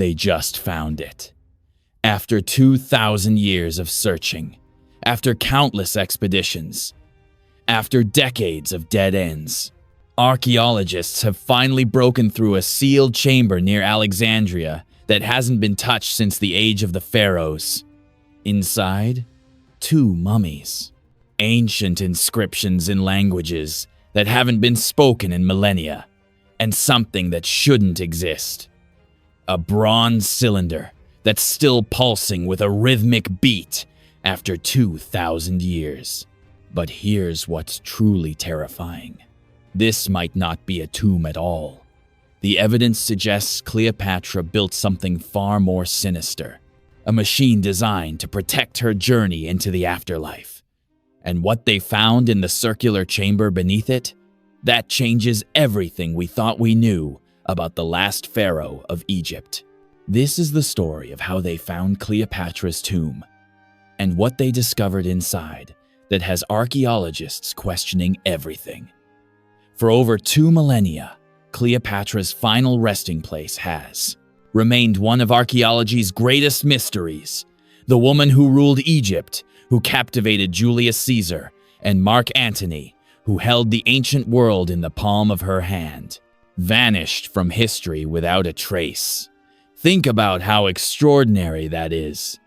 They just found it. After 2,000 years of searching, after countless expeditions, after decades of dead ends, archaeologists have finally broken through a sealed chamber near Alexandria that hasn't been touched since the age of the pharaohs. Inside, 2 mummies. Ancient inscriptions in languages that haven't been spoken in millennia, and something that shouldn't exist. A bronze cylinder that's still pulsing with a rhythmic beat after 2,000 years. But here's what's truly terrifying. This might not be a tomb at all. The evidence suggests Cleopatra built something far more sinister, a machine designed to protect her journey into the afterlife. And what they found in the circular chamber beneath it, that changes everything we thought we knew about the last pharaoh of Egypt. This is the story of how they found Cleopatra's tomb, and what they discovered inside that has archaeologists questioning everything. For over 2 millennia, Cleopatra's final resting place has remained one of archaeology's greatest mysteries. The woman who ruled Egypt, who captivated Julius Caesar, and Mark Antony, who held the ancient world in the palm of her hand, vanished from history without a trace. Think about how extraordinary that is.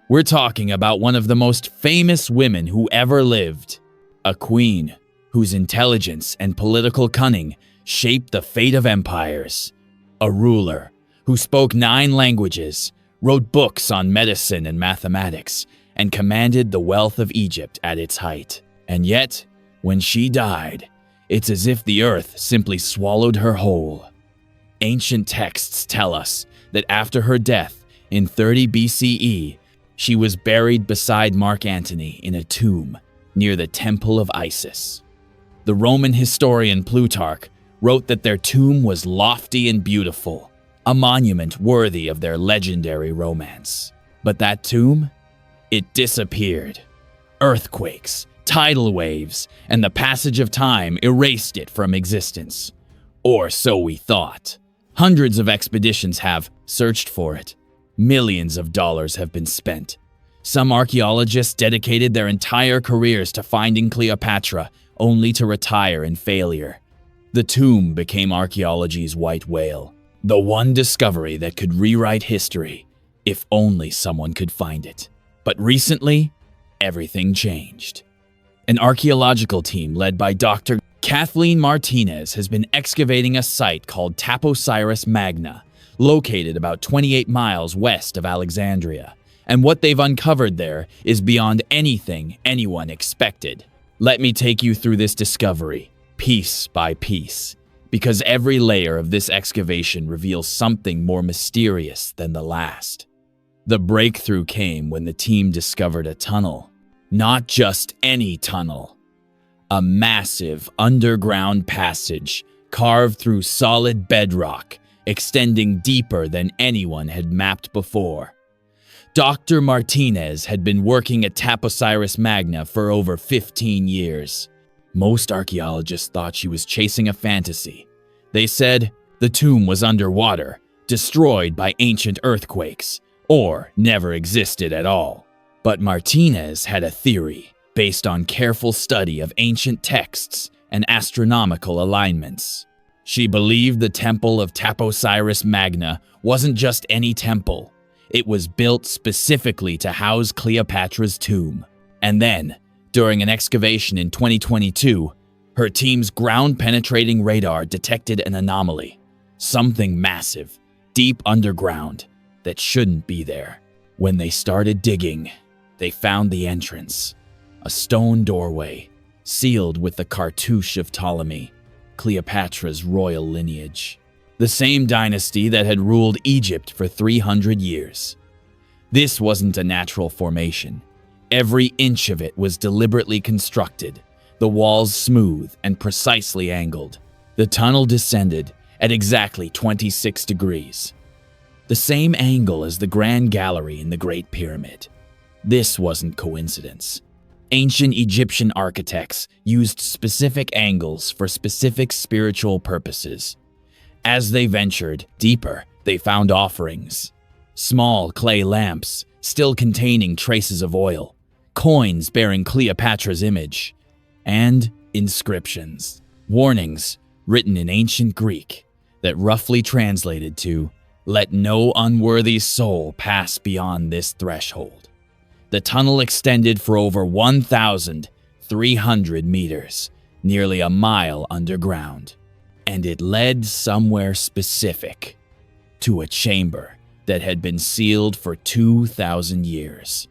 We're talking about one of the most famous women who ever lived, a queen whose intelligence and political cunning shaped the fate of empires, a ruler who spoke 9 languages, wrote books on medicine and mathematics, and commanded the wealth of Egypt at its height. And yet, when she died, it's as if the earth simply swallowed her whole. Ancient texts tell us that after her death in 30 BCE, she was buried beside Mark Antony in a tomb near the Temple of Isis. The Roman historian Plutarch wrote that their tomb was lofty and beautiful, a monument worthy of their legendary romance. But that tomb? It disappeared. Earthquakes, tidal waves, and the passage of time erased it from existence. Or so we thought. Hundreds of expeditions have searched for it. Millions of dollars have been spent. Some archaeologists dedicated their entire careers to finding Cleopatra, only to retire in failure. The tomb became archaeology's white whale, the one discovery that could rewrite history, if only someone could find it. But recently, everything changed. An archaeological team led by Dr. Kathleen Martinez has been excavating a site called Taposiris Magna, located about 28 miles west of Alexandria. And what they've uncovered there is beyond anything anyone expected. Let me take you through this discovery, piece by piece, because every layer of this excavation reveals something more mysterious than the last. The breakthrough came when the team discovered a tunnel. Not just any tunnel. A massive underground passage carved through solid bedrock, extending deeper than anyone had mapped before. Dr. Martinez had been working at Taposiris Magna for over 15 years. Most archaeologists thought she was chasing a fantasy. They said the tomb was underwater, destroyed by ancient earthquakes, or never existed at all. But Martinez had a theory based on careful study of ancient texts and astronomical alignments. She believed the temple of Taposiris Magna wasn't just any temple. It was built specifically to house Cleopatra's tomb. And then, during an excavation in 2022, her team's ground-penetrating radar detected an anomaly. Something massive, deep underground, that shouldn't be there. When they started digging, they found the entrance. A stone doorway, sealed with the cartouche of Ptolemy, Cleopatra's royal lineage. The same dynasty that had ruled Egypt for 300 years. This wasn't a natural formation. Every inch of it was deliberately constructed, the walls smooth and precisely angled. The tunnel descended at exactly 26 degrees. The same angle as the Grand Gallery in the Great Pyramid. This wasn't coincidence. Ancient Egyptian architects used specific angles for specific spiritual purposes. As they ventured deeper They found offerings, small clay lamps still containing traces of oil, coins bearing Cleopatra's image, and inscriptions, warnings written in ancient Greek that roughly translated to, "Let no unworthy soul pass beyond this threshold." The tunnel extended for over 1,300 meters, nearly a mile underground, and it led somewhere specific, to a chamber that had been sealed for 2,000 years.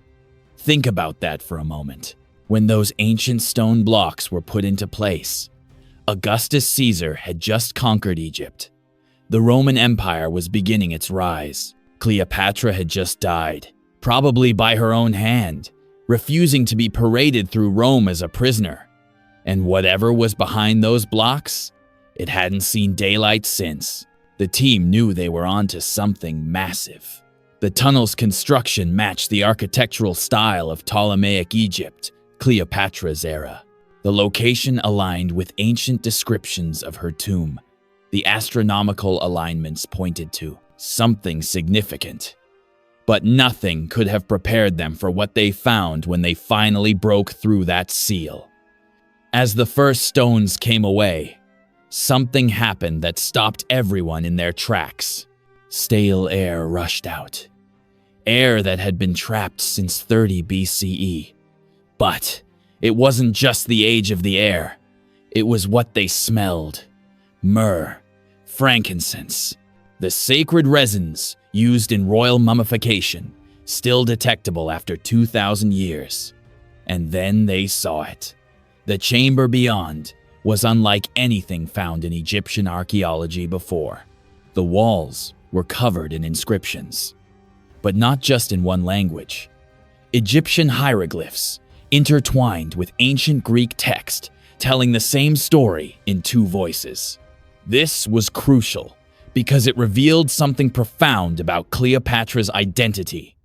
Think about that for a moment. When those ancient stone blocks were put into place, Augustus Caesar had just conquered Egypt. The Roman Empire was beginning its rise. Cleopatra had just died, probably by her own hand, refusing to be paraded through Rome as a prisoner. And whatever was behind those blocks, it hadn't seen daylight since. The team knew they were onto something massive. The tunnel's construction matched the architectural style of Ptolemaic Egypt, Cleopatra's era. The location aligned with ancient descriptions of her tomb. The astronomical alignments pointed to something significant. But nothing could have prepared them for what they found when they finally broke through that seal. As the first stones came away, something happened that stopped everyone in their tracks. Stale air rushed out. Air that had been trapped since 30 BCE. But it wasn't just the age of the air. It was what they smelled. Myrrh, frankincense, the sacred resins used in royal mummification, still detectable after 2,000 years. And then they saw it. The chamber beyond was unlike anything found in Egyptian archaeology before. The walls were covered in inscriptions, but not just in one language. Egyptian hieroglyphs intertwined with ancient Greek text, telling the same story in two voices. This was crucial because it revealed something profound about Cleopatra's identity.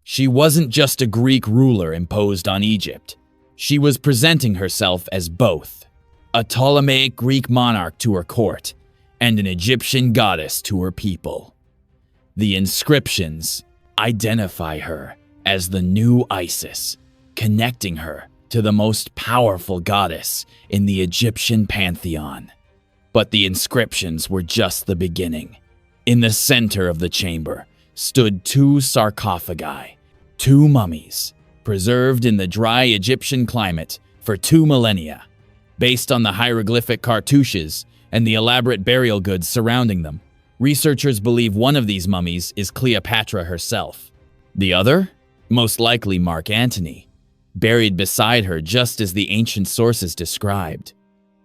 She wasn't just a Greek ruler imposed on Egypt. She was presenting herself as both, a Ptolemaic Greek monarch to her court and an Egyptian goddess to her people. The inscriptions identify her as the new Isis, connecting her to the most powerful goddess in the Egyptian pantheon. But the inscriptions were just the beginning. In the center of the chamber stood two sarcophagi, two mummies, preserved in the dry Egyptian climate for 2 millennia. Based on the hieroglyphic cartouches and the elaborate burial goods surrounding them, researchers believe one of these mummies is Cleopatra herself. The other? Most likely Mark Antony, buried beside her just as the ancient sources described.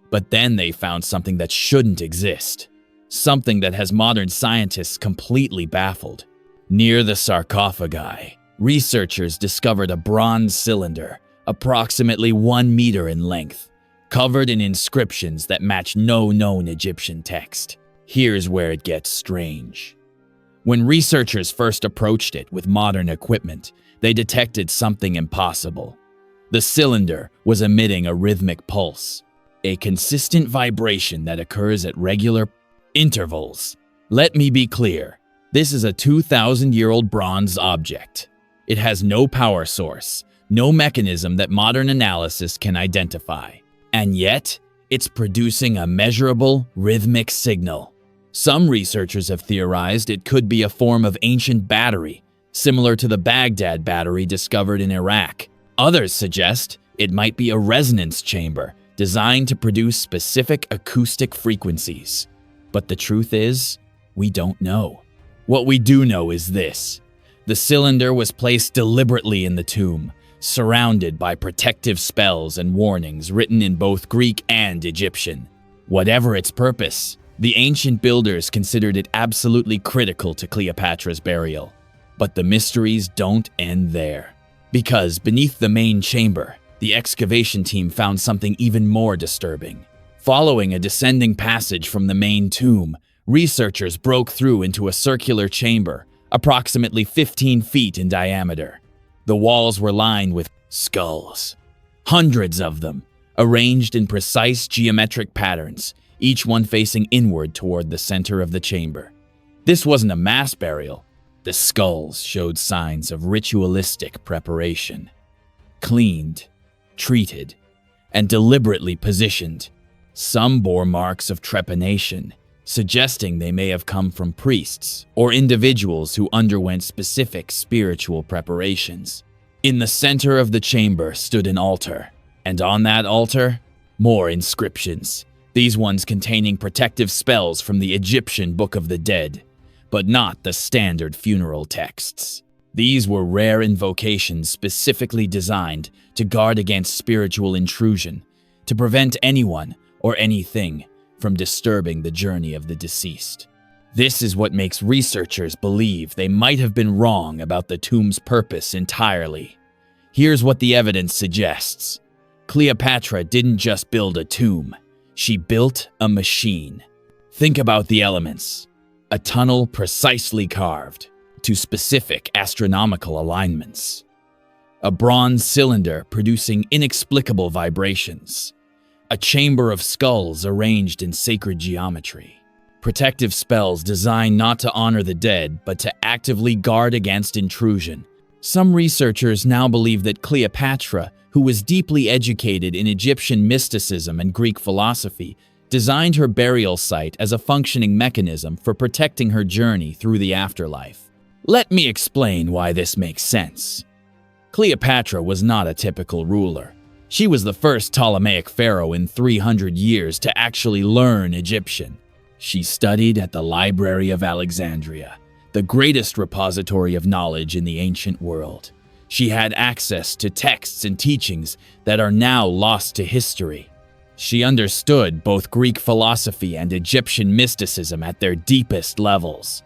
But then they found something that shouldn't exist, something that has modern scientists completely baffled. Near the sarcophagi, researchers discovered a bronze cylinder, approximately 1 meter in length, covered in inscriptions that match no known Egyptian text. Here's where it gets strange. When researchers first approached it with modern equipment, they detected something impossible. The cylinder was emitting a rhythmic pulse, a consistent vibration that occurs at regular intervals. Let me be clear, this is a 2,000-year-old bronze object. It has no power source, no mechanism that modern analysis can identify. And yet, it's producing a measurable, rhythmic signal. Some researchers have theorized it could be a form of ancient battery, similar to the Baghdad battery discovered in Iraq. Others suggest it might be a resonance chamber designed to produce specific acoustic frequencies. But the truth is, we don't know. What we do know is this: the cylinder was placed deliberately in the tomb, surrounded by protective spells and warnings written in both Greek and Egyptian. Whatever its purpose, the ancient builders considered it absolutely critical to Cleopatra's burial. But the mysteries don't end there. Because beneath the main chamber, the excavation team found something even more disturbing. Following a descending passage from the main tomb, researchers broke through into a circular chamber, approximately 15 feet in diameter. The walls were lined with skulls, hundreds of them, arranged in precise geometric patterns, each one facing inward toward the center of the chamber. This wasn't a mass burial. The skulls showed signs of ritualistic preparation. Cleaned, treated, and deliberately positioned. Some bore marks of trepanation, suggesting they may have come from priests or individuals who underwent specific spiritual preparations. In the center of the chamber stood an altar, and on that altar, more inscriptions, these ones containing protective spells from the Egyptian Book of the Dead, but not the standard funeral texts. These were rare invocations specifically designed to guard against spiritual intrusion, to prevent anyone or anything from disturbing the journey of the deceased. This is what makes researchers believe they might have been wrong about the tomb's purpose entirely. Here's what the evidence suggests. Cleopatra didn't just build a tomb, she built a machine. Think about the elements. A tunnel precisely carved to specific astronomical alignments. A bronze cylinder producing inexplicable vibrations. A chamber of skulls arranged in sacred geometry. Protective spells designed not to honor the dead, but to actively guard against intrusion. Some researchers now believe that Cleopatra, who was deeply educated in Egyptian mysticism and Greek philosophy, designed her burial site as a functioning mechanism for protecting her journey through the afterlife. Let me explain why this makes sense. Cleopatra was not a typical ruler. She was the first Ptolemaic pharaoh in 300 years to actually learn Egyptian. She studied at the Library of Alexandria, the greatest repository of knowledge in the ancient world. She had access to texts and teachings that are now lost to history. She understood both Greek philosophy and Egyptian mysticism at their deepest levels,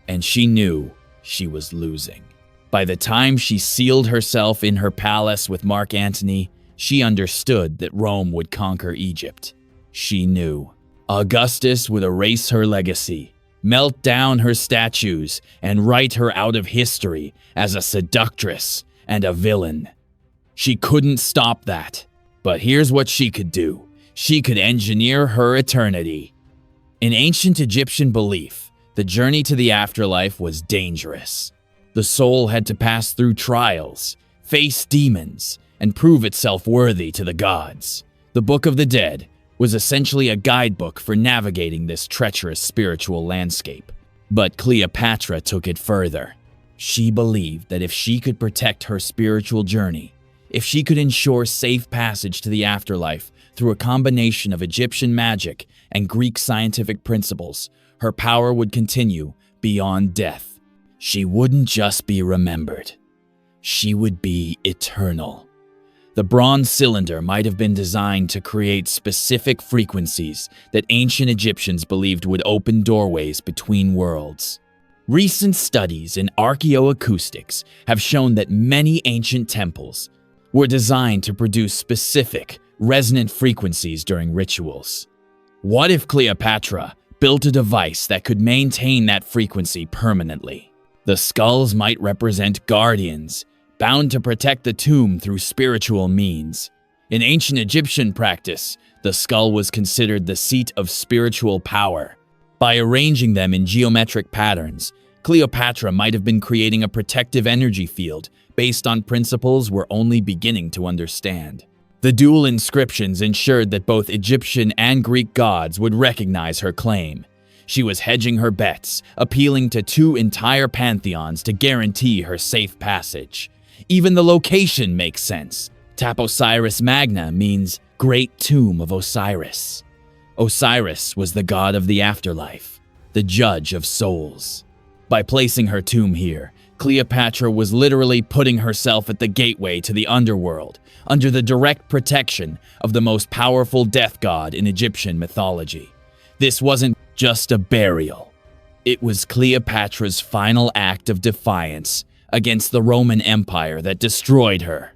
and she knew she was losing. By the time she sealed herself in her palace with Mark Antony, she understood that Rome would conquer Egypt. She knew Augustus would erase her legacy, melt down her statues, and write her out of history as a seductress and a villain. She couldn't stop that, but here's what she could do. She could engineer her eternity. In ancient Egyptian belief, the journey to the afterlife was dangerous. The soul had to pass through trials, face demons, and prove itself worthy to the gods. The Book of the Dead was essentially a guidebook for navigating this treacherous spiritual landscape. But Cleopatra took it further. She believed that if she could protect her spiritual journey, if she could ensure safe passage to the afterlife through a combination of Egyptian magic and Greek scientific principles, her power would continue beyond death. She wouldn't just be remembered. She would be eternal. The bronze cylinder might have been designed to create specific frequencies that ancient Egyptians believed would open doorways between worlds. Recent studies in archaeoacoustics have shown that many ancient temples were designed to produce specific, resonant frequencies during rituals. What if Cleopatra built a device that could maintain that frequency permanently? The skulls might represent guardians, bound to protect the tomb through spiritual means. In ancient Egyptian practice, the skull was considered the seat of spiritual power. By arranging them in geometric patterns, Cleopatra might have been creating a protective energy field based on principles we're only beginning to understand. The dual inscriptions ensured that both Egyptian and Greek gods would recognize her claim. She was hedging her bets, appealing to two entire pantheons to guarantee her safe passage. Even the location makes sense. Taposiris Magna means Great Tomb of Osiris. Osiris was the god of the afterlife, the judge of souls. By placing her tomb here, Cleopatra was literally putting herself at the gateway to the underworld, under the direct protection of the most powerful death god in Egyptian mythology. This wasn't just a burial. It was Cleopatra's final act of defiance against the Roman Empire that destroyed her.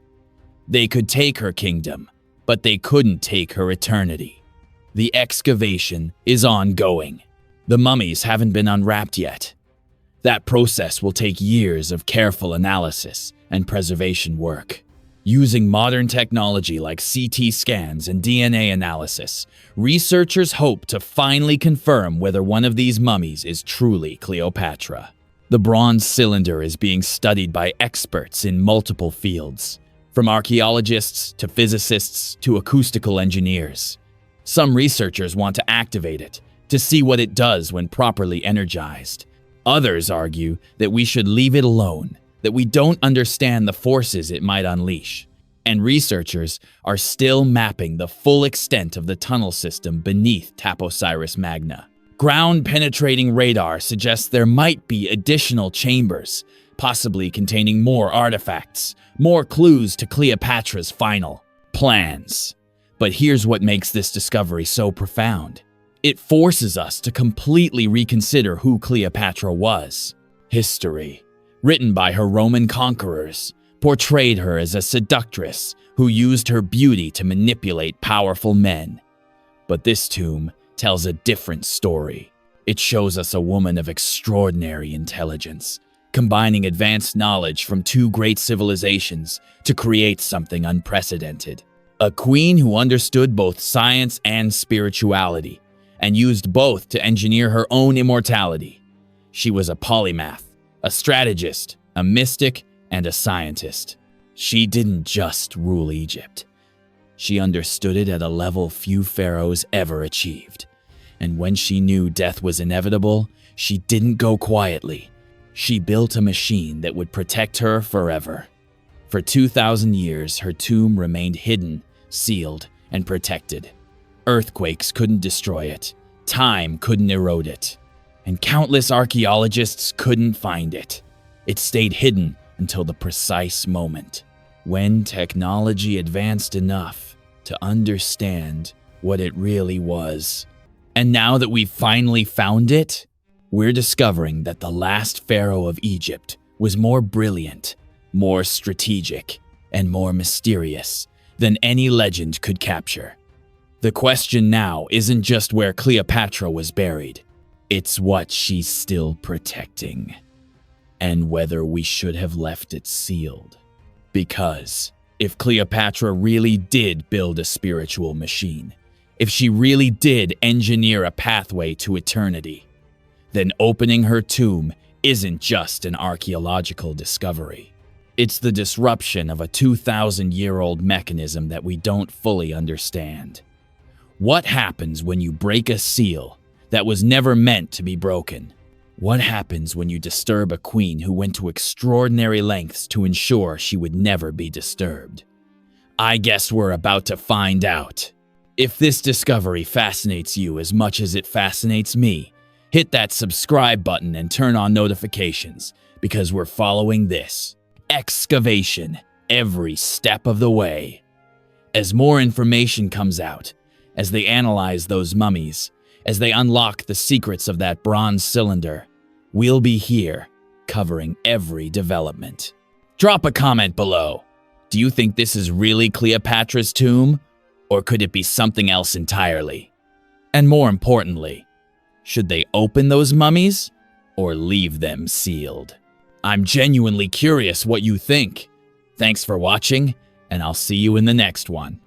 They could take her kingdom, but they couldn't take her eternity. The excavation is ongoing. The mummies haven't been unwrapped yet. That process will take years of careful analysis and preservation work. Using modern technology like CT scans and DNA analysis, researchers hope to finally confirm whether one of these mummies is truly Cleopatra. The bronze cylinder is being studied by experts in multiple fields, from archaeologists to physicists to acoustical engineers. Some researchers want to activate it to see what it does when properly energized. Others argue that we should leave it alone, that we don't understand the forces it might unleash. And researchers are still mapping the full extent of the tunnel system beneath Taposiris Magna. Ground-penetrating radar suggests there might be additional chambers, possibly containing more artifacts, more clues to Cleopatra's final plans. But here's what makes this discovery so profound. It forces us to completely reconsider who Cleopatra was. History, written by her Roman conquerors, portrayed her as a seductress who used her beauty to manipulate powerful men. But this tomb tells a different story. It shows us a woman of extraordinary intelligence, combining advanced knowledge from two great civilizations to create something unprecedented. A queen who understood both science and spirituality, and used both to engineer her own immortality. She was a polymath, a strategist, a mystic, and a scientist. She didn't just rule Egypt. She understood it at a level few pharaohs ever achieved. And when she knew death was inevitable, she didn't go quietly. She built a machine that would protect her forever. For 2,000 years, her tomb remained hidden, sealed, and protected. Earthquakes couldn't destroy it. Time couldn't erode it. And countless archaeologists couldn't find it. It stayed hidden until the precise moment when technology advanced enough to understand what it really was. And now that we've finally found it, we're discovering that the last pharaoh of Egypt was more brilliant, more strategic, and more mysterious than any legend could capture. The question now isn't just where Cleopatra was buried, it's what she's still protecting, and whether we should have left it sealed. Because if Cleopatra really did build a spiritual machine, if she really did engineer a pathway to eternity, then opening her tomb isn't just an archaeological discovery. It's the disruption of a 2,000-year-old mechanism that we don't fully understand. What happens when you break a seal that was never meant to be broken? What happens when you disturb a queen who went to extraordinary lengths to ensure she would never be disturbed? I guess we're about to find out. If this discovery fascinates you as much as it fascinates me, hit that subscribe button and turn on notifications, because we're following this excavation every step of the way. As more information comes out, as they analyze those mummies, as they unlock the secrets of that bronze cylinder, we'll be here covering every development. Drop a comment below. Do you think this is really Cleopatra's tomb, or could it be something else entirely? And more importantly, should they open those mummies or leave them sealed? I'm genuinely curious what you think. Thanks for watching, and I'll see you in the next one.